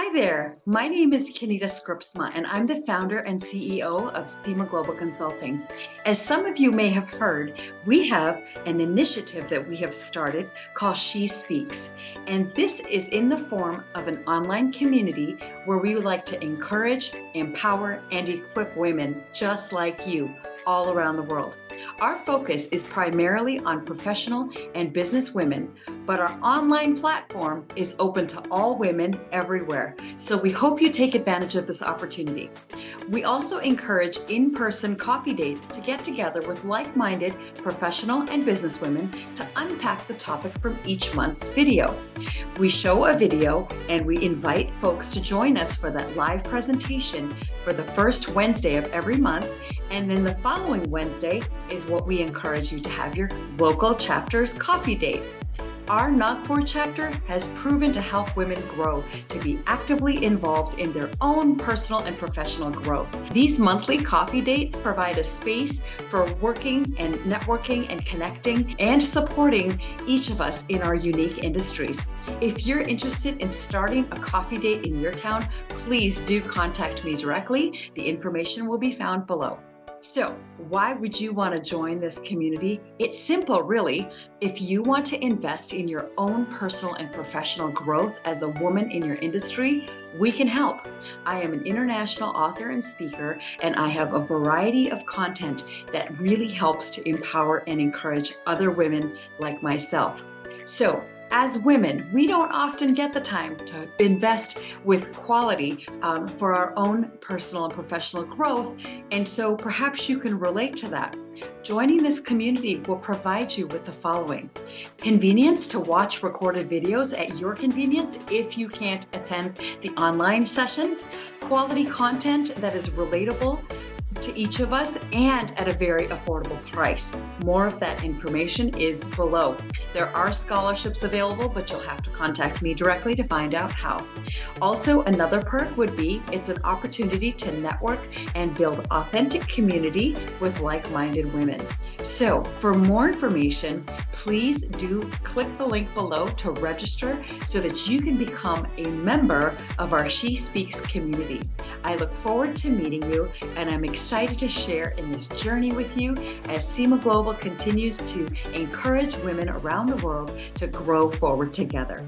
Hi there, my name is Kinita Schripsema, and I'm the founder and CEO of Seema Global Consulting. As some of you may have heard, we have an initiative that we have started called She Speaks, and this is in the form of an online community where we would like to encourage, empower, and equip women just like you all around the world. Our focus is primarily on professional and business women, but our online platform is open to all women everywhere. So we hope you take advantage of this opportunity. We also encourage in-person coffee dates to get together with like-minded professional and business women to unpack the topic from each month's video. We show a video and we invite folks to join us for that live presentation for the first Wednesday of every month. And then the following Wednesday is what we encourage you to have your local chapter's coffee date. Our Nagpur chapter has proven to help women grow to be actively involved in their own personal and professional growth. These monthly coffee dates provide a space for working and networking and connecting and supporting each of us in our unique industries. If you're interested in starting a coffee date in your town, please do contact me directly. The information will be found below. So why would you want to join this community? It's simple, really. If you want to invest in your own personal and professional growth as a woman in your industry, we can help. I am an international author and speaker, and I have a variety of content that really helps to empower and encourage other women like myself. So, as women, we don't often get the time to invest with quality for our own personal and professional growth, and so perhaps you can relate to that. Joining this community will provide you with the following: convenience to watch recorded videos at your convenience if you can't attend the online session, quality content that is relatable to each of us and at a very affordable price. More of that information is below. There are scholarships available, but you'll have to contact me directly to find out how. Also, another perk would be it's an opportunity to network and build authentic community with like-minded women. So for more information, please do click the link below to register so that you can become a member of our She Speaks community. I look forward to meeting you, and I'm excited to share in this journey with you as Seema Global continues to encourage women around the world to grow forward together.